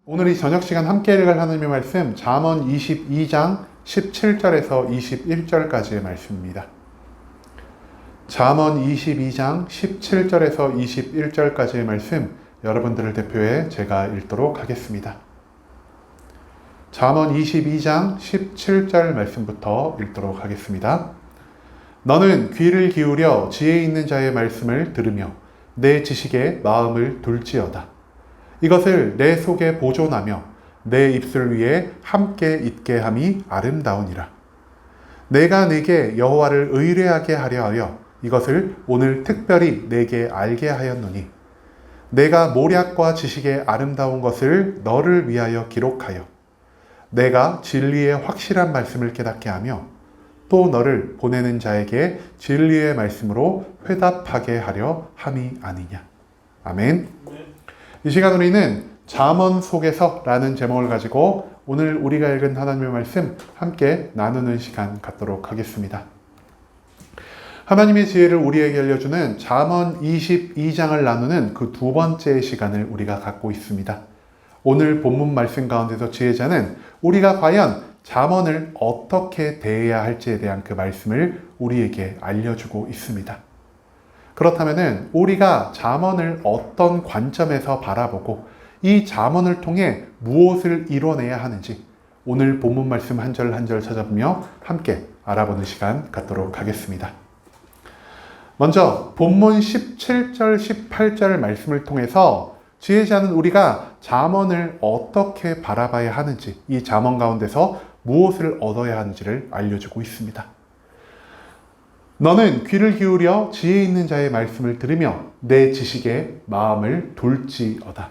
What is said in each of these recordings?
오늘 이 저녁 시간 함께 읽을 하나님의 말씀 잠언 22장 17절에서 21절까지의 말씀입니다. 잠언 22장 17절에서 21절까지의 말씀 여러분들을 대표해 제가 읽도록 하겠습니다. 잠언 22장 17절 말씀부터 읽도록 하겠습니다. 너는 귀를 기울여 지혜 있는 자의 말씀을 들으며 내 지식에 마음을 둘지어다. 이것을 내 속에 보존하며 내 입술 위에 함께 있게 함이 아름다우니라. 내가 네게 여호와를 의뢰하게 하려 하여 이것을 오늘 특별히 네게 알게 하였노니 내가 모략과 지식의 아름다운 것을 너를 위하여 기록하여 내가 진리의 확실한 말씀을 깨닫게 하며 또 너를 보내는 자에게 진리의 말씀으로 회답하게 하려 함이 아니냐. 아멘. 이 시간 우리는 잠언 속에서 라는 제목을 가지고 오늘 우리가 읽은 하나님의 말씀 함께 나누는 시간 갖도록 하겠습니다. 하나님의 지혜를 우리에게 알려주는 잠언 22장을 나누는 그 두 번째 시간을 우리가 갖고 있습니다. 오늘 본문 말씀 가운데서 지혜자는 우리가 과연 잠언을 어떻게 대해야 할지에 대한 그 말씀을 우리에게 알려주고 있습니다. 그렇다면 우리가 잠언을 어떤 관점에서 바라보고 이 잠언을 통해 무엇을 이뤄내야 하는지 오늘 본문 말씀 한 절 한 절 찾아보며 함께 알아보는 시간 갖도록 하겠습니다. 먼저 본문 17절 18절 말씀을 통해서 지혜자는 우리가 잠언을 어떻게 바라봐야 하는지 이 잠언 가운데서 무엇을 얻어야 하는지를 알려주고 있습니다. 너는 귀를 기울여 지혜 있는 자의 말씀을 들으며 내 지식에 마음을 둘지어다.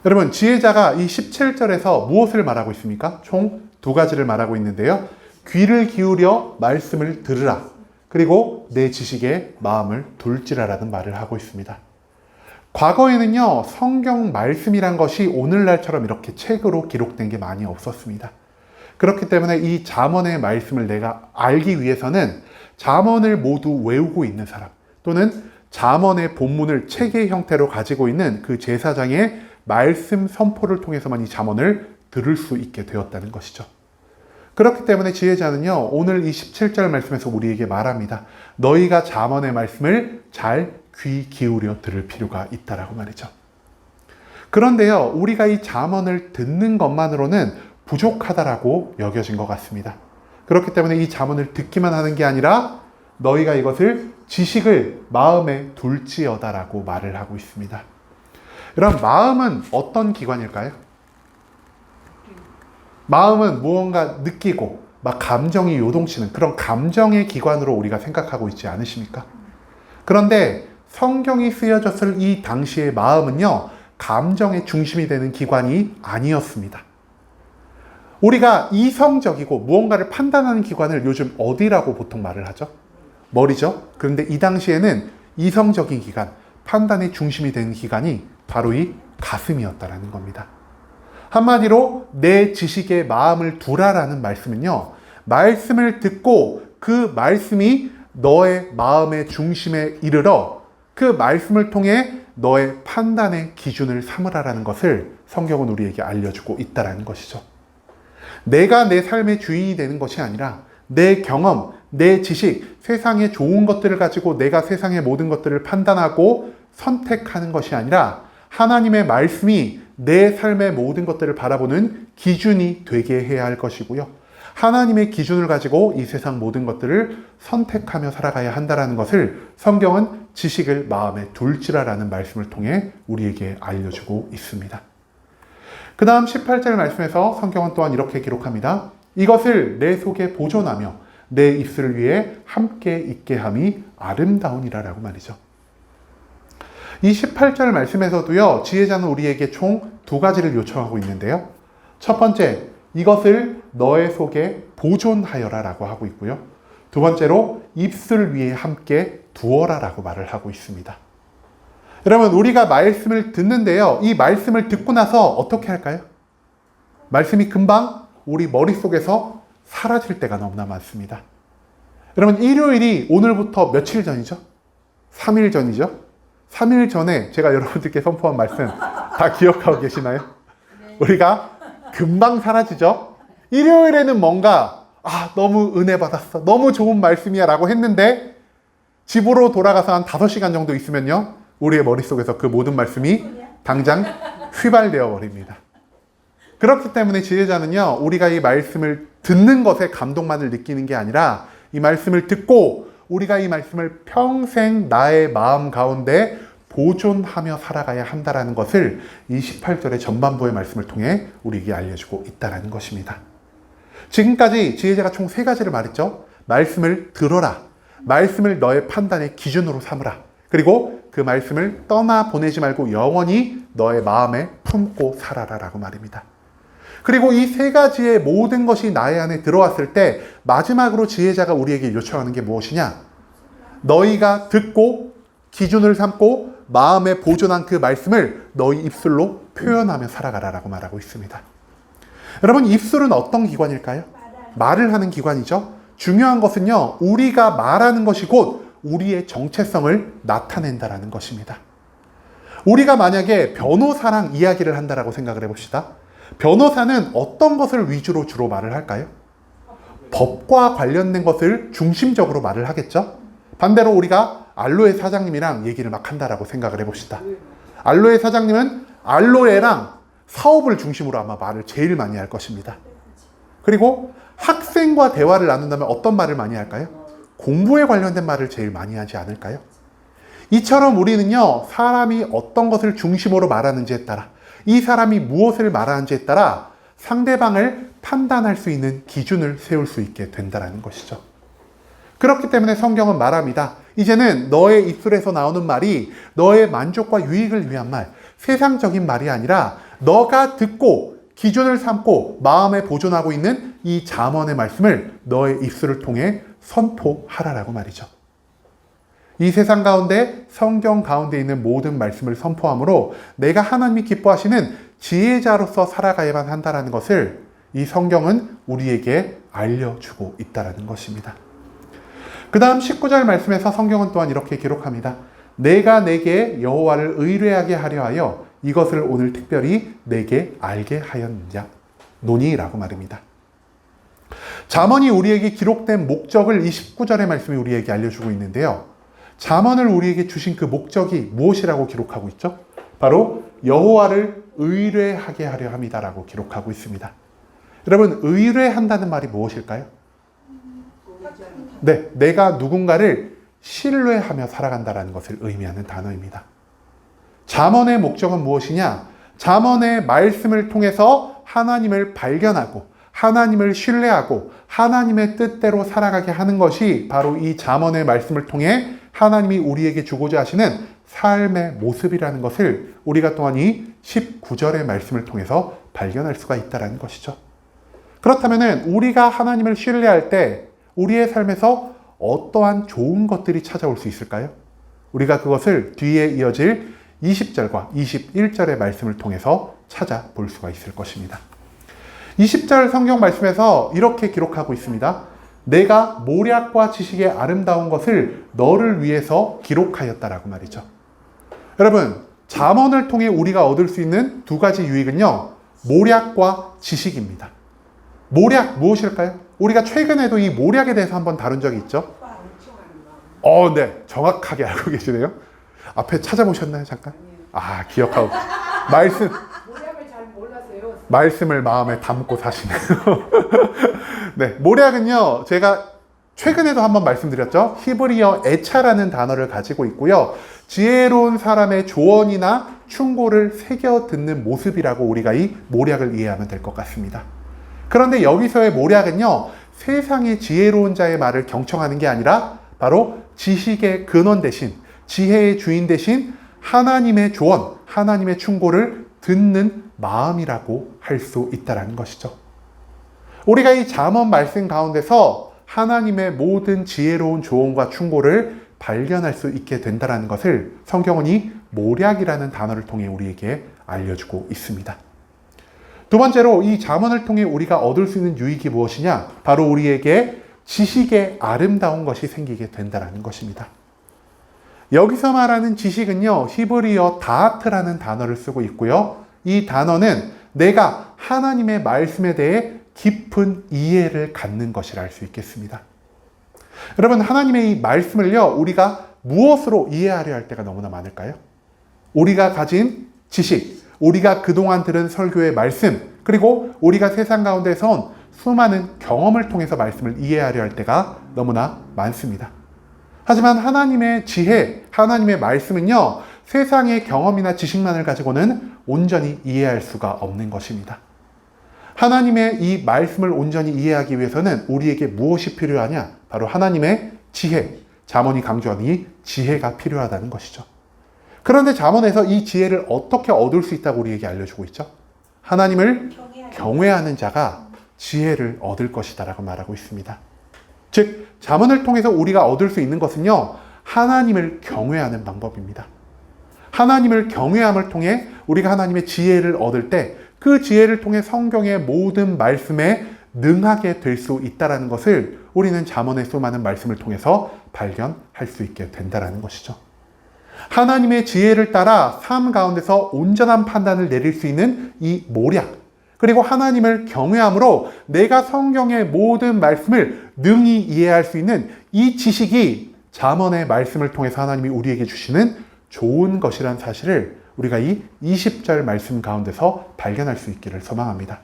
여러분, 지혜자가 이 17절에서 무엇을 말하고 있습니까? 총 두 가지를 말하고 있는데요. 귀를 기울여 말씀을 들으라. 그리고 내 지식에 마음을 둘지라라는 말을 하고 있습니다. 과거에는요, 성경 말씀이란 것이 오늘날처럼 이렇게 책으로 기록된 게 많이 없었습니다. 그렇기 때문에 이 잠언의 말씀을 내가 알기 위해서는 잠언을 모두 외우고 있는 사람 또는 잠언의 본문을 책의 형태로 가지고 있는 그 제사장의 말씀 선포를 통해서만 이 잠언을 들을 수 있게 되었다는 것이죠. 그렇기 때문에 지혜자는요, 오늘 이 17절 말씀에서 우리에게 말합니다. 너희가 잠언의 말씀을 잘 귀 기울여 들을 필요가 있다라고 말이죠. 그런데요, 우리가 이 잠언을 듣는 것만으로는 부족하다라고 여겨진 것 같습니다. 그렇기 때문에 이 잠언을 듣기만 하는 게 아니라 너희가 이것을 지식을 마음에 둘지어다라고 말을 하고 있습니다. 여러분, 마음은 어떤 기관일까요? 마음은 무언가 느끼고 막 감정이 요동치는 그런 감정의 기관으로 우리가 생각하고 있지 않으십니까? 그런데 성경이 쓰여졌을 이 당시의 마음은요, 감정의 중심이 되는 기관이 아니었습니다. 우리가 이성적이고 무언가를 판단하는 기관을 요즘 어디라고 보통 말을 하죠? 머리죠? 그런데 이 당시에는 이성적인 기관, 판단의 중심이 되는 기관이 바로 이 가슴이었다라는 겁니다. 한마디로 내 지식에 마음을 두라라는 말씀은요, 말씀을 듣고 그 말씀이 너의 마음의 중심에 이르러 그 말씀을 통해 너의 판단의 기준을 삼으라라는 것을 성경은 우리에게 알려주고 있다라는 것이죠. 내가 내 삶의 주인이 되는 것이 아니라 내 경험, 내 지식, 세상의 좋은 것들을 가지고 내가 세상의 모든 것들을 판단하고 선택하는 것이 아니라 하나님의 말씀이 내 삶의 모든 것들을 바라보는 기준이 되게 해야 할 것이고요. 하나님의 기준을 가지고 이 세상 모든 것들을 선택하며 살아가야 한다는 것을 성경은 지식을 마음에 둘지라라는 말씀을 통해 우리에게 알려주고 있습니다. 그 다음 18절 말씀에서 성경은 또한 이렇게 기록합니다. 이것을 내 속에 보존하며 내 입술 위에 함께 있게 함이 아름다우니라 라고 말이죠. 이 18절 말씀에서도요, 지혜자는 우리에게 총 두 가지를 요청하고 있는데요. 첫 번째, 이것을 너의 속에 보존하여라 라고 하고 있고요. 두 번째로 입술 위에 함께 두어라 라고 말을 하고 있습니다. 여러분, 우리가 말씀을 듣는데요, 이 말씀을 듣고 나서 어떻게 할까요? 말씀이 금방 우리 머릿속에서 사라질 때가 너무나 많습니다. 여러분, 일요일이 오늘부터 며칠 전이죠? 3일 전이죠? 3일 전에 제가 여러분들께 선포한 말씀 다 기억하고 계시나요? 우리가 금방 사라지죠. 일요일에는 뭔가 너무 은혜 받았어, 너무 좋은 말씀이야 라고 했는데 집으로 돌아가서 한 5시간 정도 있으면요, 우리의 머릿속에서 그 모든 말씀이 당장 휘발되어 버립니다. 그렇기 때문에 지혜자는요, 우리가 이 말씀을 듣는 것에 감동만을 느끼는 게 아니라 이 말씀을 듣고 우리가 이 말씀을 평생 나의 마음 가운데 보존하며 살아가야 한다는 것을 이 18절의 전반부의 말씀을 통해 우리에게 알려주고 있다는 것입니다. 지금까지 지혜자가 총 3가지를 말했죠. 말씀을 들어라, 말씀을 너의 판단의 기준으로 삼으라, 그리고 그 말씀을 떠나 보내지 말고 영원히 너의 마음에 품고 살아라 라고 말입니다. 그리고 이 3가지의 모든 것이 나의 안에 들어왔을 때 마지막으로 지혜자가 우리에게 요청하는 게 무엇이냐? 너희가 듣고 기준을 삼고 마음에 보존한 그 말씀을 너희 입술로 표현하며 살아가라 라고 말하고 있습니다. 여러분, 입술은 어떤 기관일까요? 말을 하는 기관이죠. 중요한 것은요, 우리가 말하는 것이 곧 우리의 정체성을 나타낸다라는 것입니다. 우리가 만약에 변호사랑 이야기를 한다라고 생각을 해봅시다. 변호사는 어떤 것을 위주로 주로 말을 할까요? 법과 관련된 것을 중심적으로 말을 하겠죠. 반대로 우리가 알로에 사장님이랑 얘기를 막 한다라고 생각을 해봅시다. 알로에 사장님은 알로에랑 사업을 중심으로 아마 말을 제일 많이 할 것입니다. 그리고 학생과 대화를 나눈다면 어떤 말을 많이 할까요? 공부에 관련된 말을 제일 많이 하지 않을까요? 이처럼 우리는요, 사람이 어떤 것을 중심으로 말하는지에 따라, 이 사람이 무엇을 말하는지에 따라 상대방을 판단할 수 있는 기준을 세울 수 있게 된다는 것이죠. 그렇기 때문에 성경은 말합니다. 이제는 너의 입술에서 나오는 말이 너의 만족과 유익을 위한 말, 세상적인 말이 아니라 너가 듣고 기준을 삼고 마음에 보존하고 있는 이 잠언의 말씀을 너의 입술을 통해 선포하라라고 말이죠. 이 세상 가운데 성경 가운데 있는 모든 말씀을 선포함으로 내가 하나님이 기뻐하시는 지혜자로서 살아가야만 한다는 것을 이 성경은 우리에게 알려주고 있다는 것입니다. 그 다음 19절 말씀에서 성경은 또한 이렇게 기록합니다. 내가 내게 여호와를 의뢰하게 하려 하여 이것을 오늘 특별히 내게 알게 하였느냐 노니라고 말입니다. 잠언이 우리에게 기록된 목적을 이 19절의 말씀이 우리에게 알려주고 있는데요. 잠언을 우리에게 주신 그 목적이 무엇이라고 기록하고 있죠? 바로 여호와를 의뢰하게 하려 함이다라고 기록하고 있습니다. 여러분, 의뢰한다는 말이 무엇일까요? 네, 내가 누군가를 신뢰하며 살아간다는 것을 의미하는 단어입니다. 잠언의 목적은 무엇이냐? 잠언의 말씀을 통해서 하나님을 발견하고 하나님을 신뢰하고 하나님의 뜻대로 살아가게 하는 것이 바로 이 잠언의 말씀을 통해 하나님이 우리에게 주고자 하시는 삶의 모습이라는 것을 우리가 또한 이 19절의 말씀을 통해서 발견할 수가 있다는 것이죠. 그렇다면 우리가 하나님을 신뢰할 때 우리의 삶에서 어떠한 좋은 것들이 찾아올 수 있을까요? 우리가 그것을 뒤에 이어질 20절과 21절의 말씀을 통해서 찾아볼 수가 있을 것입니다. 20절 성경 말씀에서 이렇게 기록하고 있습니다. 내가 모략과 지식의 아름다운 것을 너를 위해서 기록하였다라고 말이죠. 여러분, 잠언을 통해 우리가 얻을 수 있는 2가지 유익은요, 모략과 지식입니다. 모략 무엇일까요? 우리가 최근에도 이 모략에 대해서 한번 다룬 적이 있죠. 네, 정확하게 알고 계시네요. 앞에 찾아보셨나요, 잠깐? 기억하고 말씀을 마음에 담고 사시네요. 네, 모략은요, 제가 최근에도 한번 말씀드렸죠. 히브리어 에차라는 단어를 가지고 있고요. 지혜로운 사람의 조언이나 충고를 새겨 듣는 모습이라고 우리가 이 모략을 이해하면 될 것 같습니다. 그런데 여기서의 모략은요, 세상의 지혜로운 자의 말을 경청하는 게 아니라 바로 지식의 근원 대신, 지혜의 주인 대신 하나님의 조언, 하나님의 충고를 듣는 마음이라고 할 수 있다는 것이죠. 우리가 이 잠언 말씀 가운데서 하나님의 모든 지혜로운 조언과 충고를 발견할 수 있게 된다는 것을 성경은 이 모략이라는 단어를 통해 우리에게 알려주고 있습니다. 두 번째로 이 잠언을 통해 우리가 얻을 수 있는 유익이 무엇이냐? 바로 우리에게 지식의 아름다운 것이 생기게 된다는 것입니다. 여기서 말하는 지식은요, 히브리어 다하트라는 단어를 쓰고 있고요. 이 단어는 내가 하나님의 말씀에 대해 깊은 이해를 갖는 것이라 할 수 있겠습니다. 여러분, 하나님의 이 말씀을요, 우리가 무엇으로 이해하려 할 때가 너무나 많을까요? 우리가 가진 지식, 우리가 그동안 들은 설교의 말씀, 그리고 우리가 세상 가운데서 온 수많은 경험을 통해서 말씀을 이해하려 할 때가 너무나 많습니다. 하지만 하나님의 지혜, 하나님의 말씀은요, 세상의 경험이나 지식만을 가지고는 온전히 이해할 수가 없는 것입니다. 하나님의 이 말씀을 온전히 이해하기 위해서는 우리에게 무엇이 필요하냐? 바로 하나님의 지혜, 잠언이 강조하는 이 지혜가 필요하다는 것이죠. 그런데 잠언에서 이 지혜를 어떻게 얻을 수 있다고 우리에게 알려주고 있죠? 하나님을 경외하는 자가 지혜를 얻을 것이다 라고 말하고 있습니다. 즉, 잠언을 통해서 우리가 얻을 수 있는 것은요, 하나님을 경외하는 방법입니다. 하나님을 경외함을 통해 우리가 하나님의 지혜를 얻을 때 그 지혜를 통해 성경의 모든 말씀에 능하게 될 수 있다는 것을 우리는 잠언의 수많은 말씀을 통해서 발견할 수 있게 된다는 것이죠. 하나님의 지혜를 따라 삶 가운데서 온전한 판단을 내릴 수 있는 이 모략, 그리고 하나님을 경외함으로 내가 성경의 모든 말씀을 능히 이해할 수 있는 이 지식이 잠언의 말씀을 통해서 하나님이 우리에게 주시는 좋은 것이란 사실을 우리가 이 20절 말씀 가운데서 발견할 수 있기를 소망합니다.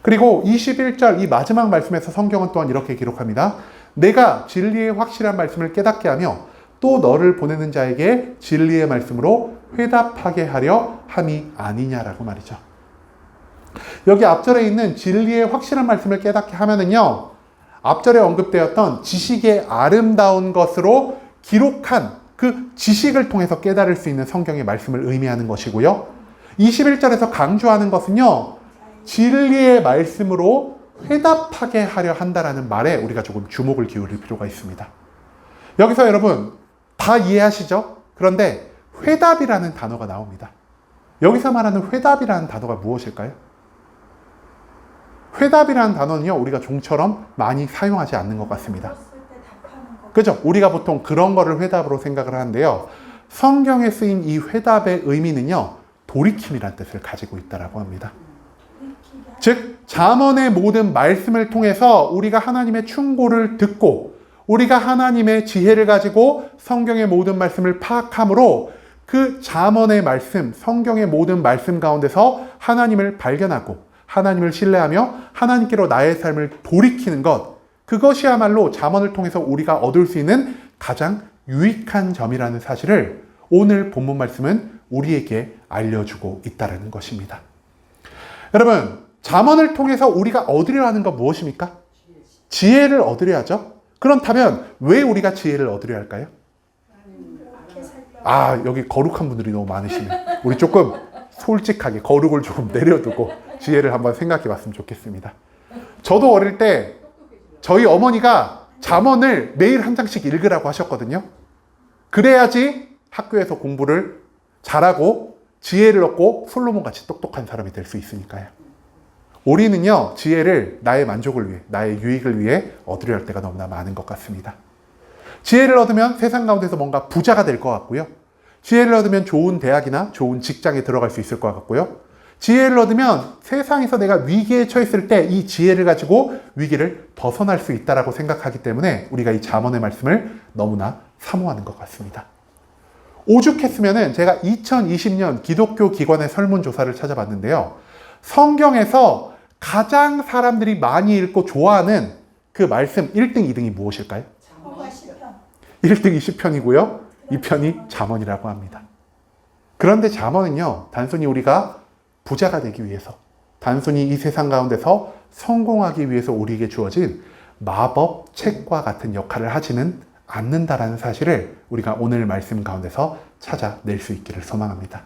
그리고 21절 이 마지막 말씀에서 성경은 또한 이렇게 기록합니다. 내가 진리의 확실한 말씀을 깨닫게 하며 또 너를 보내는 자에게 진리의 말씀으로 회답하게 하려 함이 아니냐라고 말이죠. 여기 앞절에 있는 진리의 확실한 말씀을 깨닫게 하면은요, 앞절에 언급되었던 지식의 아름다운 것으로 기록한 그 지식을 통해서 깨달을 수 있는 성경의 말씀을 의미하는 것이고요. 21절에서 강조하는 것은요, 진리의 말씀으로 회답하게 하려 한다라는 말에 우리가 조금 주목을 기울일 필요가 있습니다. 여기서 여러분 다 이해하시죠? 그런데 회답이라는 단어가 나옵니다. 여기서 말하는 회답이라는 단어가 무엇일까요? 회답이라는 단어는요, 우리가 종처럼 많이 사용하지 않는 것 같습니다. 그죠? 우리가 보통 그런 거를 회답으로 생각을 하는데요. 성경에 쓰인 이 회답의 의미는요, 돌이킴이라는 뜻을 가지고 있다고 합니다. 즉, 잠언의 모든 말씀을 통해서 우리가 하나님의 충고를 듣고 우리가 하나님의 지혜를 가지고 성경의 모든 말씀을 파악함으로 그 잠언의 말씀, 성경의 모든 말씀 가운데서 하나님을 발견하고 하나님을 신뢰하며 하나님께로 나의 삶을 돌이키는 것, 그것이야말로 잠언을 통해서 우리가 얻을 수 있는 가장 유익한 점이라는 사실을 오늘 본문 말씀은 우리에게 알려주고 있다는 것입니다. 여러분, 잠언을 통해서 우리가 얻으려 하는 건 무엇입니까? 지혜를 얻으려 하죠. 그렇다면 왜 우리가 지혜를 얻으려 할까요? 여기 거룩한 분들이 너무 많으시네. 우리 조금 솔직하게 거룩을 조금 내려두고 지혜를 한번 생각해 봤으면 좋겠습니다. 저도 어릴 때 저희 어머니가 잠언을 매일 한 장씩 읽으라고 하셨거든요. 그래야지 학교에서 공부를 잘하고 지혜를 얻고 솔로몬같이 똑똑한 사람이 될 수 있으니까요. 우리는요, 지혜를 나의 만족을 위해, 나의 유익을 위해 얻으려 할 때가 너무나 많은 것 같습니다. 지혜를 얻으면 세상 가운데서 뭔가 부자가 될 것 같고요. 지혜를 얻으면 좋은 대학이나 좋은 직장에 들어갈 수 있을 것 같고요. 지혜를 얻으면 세상에서 내가 위기에 처했을 때 이 지혜를 가지고 위기를 벗어날 수 있다고 생각하기 때문에 우리가 이 잠언의 말씀을 너무나 사모하는 것 같습니다. 오죽했으면 제가 2020년 기독교 기관의 설문조사를 찾아봤는데요. 성경에서 가장 사람들이 많이 읽고 좋아하는 그 말씀 1등, 2등이 무엇일까요? 1등이 시편이고요. 2편이 잠언이라고 합니다. 그런데 잠언은요, 단순히 우리가 부자가 되기 위해서, 단순히 이 세상 가운데서 성공하기 위해서 우리에게 주어진 마법 책과 같은 역할을 하지는 않는다라는 사실을 우리가 오늘 말씀 가운데서 찾아낼 수 있기를 소망합니다.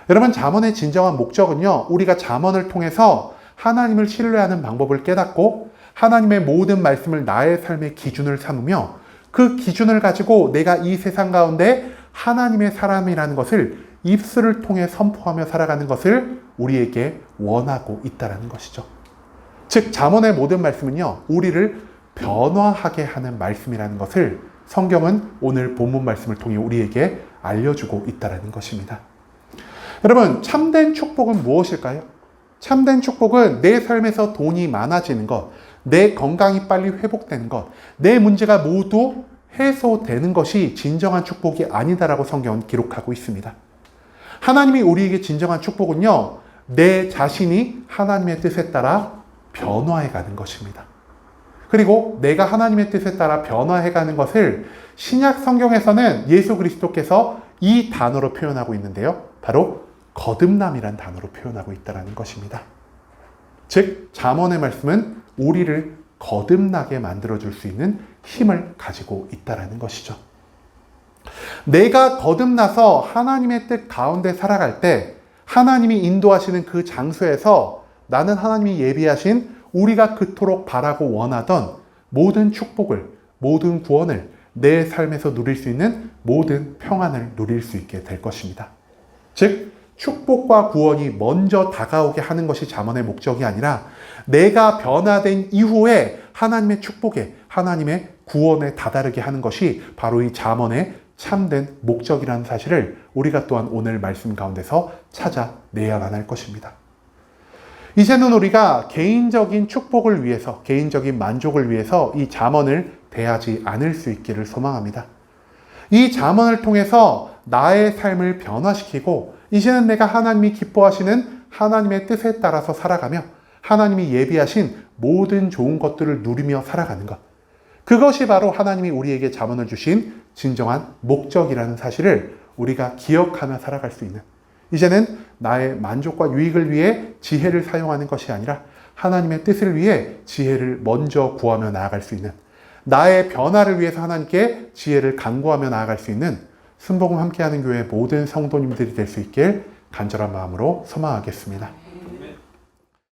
여러분, 잠언의 진정한 목적은요, 우리가 잠언을 통해서 하나님을 신뢰하는 방법을 깨닫고 하나님의 모든 말씀을 나의 삶의 기준을 삼으며 그 기준을 가지고 내가 이 세상 가운데 하나님의 사람이라는 것을 입술을 통해 선포하며 살아가는 것을 우리에게 원하고 있다는 것이죠. 즉, 잠언의 모든 말씀은요, 우리를 변화하게 하는 말씀이라는 것을 성경은 오늘 본문 말씀을 통해 우리에게 알려주고 있다는 것입니다. 여러분, 참된 축복은 무엇일까요? 참된 축복은 내 삶에서 돈이 많아지는 것, 내 건강이 빨리 회복되는 것, 내 문제가 모두 해소되는 것이 진정한 축복이 아니다라고 성경은 기록하고 있습니다. 하나님이 우리에게 진정한 축복은요, 내 자신이 하나님의 뜻에 따라 변화해가는 것입니다. 그리고 내가 하나님의 뜻에 따라 변화해가는 것을 신약 성경에서는 예수 그리스도께서 이 단어로 표현하고 있는데요. 바로 거듭남이란 단어로 표현하고 있다는 것입니다. 즉, 잠언의 말씀은 우리를 거듭나게 만들어줄 수 있는 힘을 가지고 있다는 것이죠. 내가 거듭나서 하나님의 뜻 가운데 살아갈 때 하나님이 인도하시는 그 장소에서 나는 하나님이 예비하신 우리가 그토록 바라고 원하던 모든 축복을, 모든 구원을 내 삶에서 누릴 수 있는 모든 평안을 누릴 수 있게 될 것입니다. 즉, 축복과 구원이 먼저 다가오게 하는 것이 잠언의 목적이 아니라 내가 변화된 이후에 하나님의 축복에, 하나님의 구원에 다다르게 하는 것이 바로 이 잠언의 참된 목적이라는 사실을 우리가 또한 오늘 말씀 가운데서 찾아내야만 할 것입니다. 이제는 우리가 개인적인 축복을 위해서, 개인적인 만족을 위해서 이 잠언을 대하지 않을 수 있기를 소망합니다. 이 잠언을 통해서 나의 삶을 변화시키고 이제는 내가 하나님이 기뻐하시는 하나님의 뜻에 따라서 살아가며 하나님이 예비하신 모든 좋은 것들을 누리며 살아가는 것, 그것이 바로 하나님이 우리에게 잠언을 주신 진정한 목적이라는 사실을 우리가 기억하며 살아갈 수 있는, 이제는 나의 만족과 유익을 위해 지혜를 사용하는 것이 아니라 하나님의 뜻을 위해 지혜를 먼저 구하며 나아갈 수 있는, 나의 변화를 위해서 하나님께 지혜를 간구하며 나아갈 수 있는 순복음 함께하는 교회 모든 성도님들이 될 수 있길 간절한 마음으로 소망하겠습니다.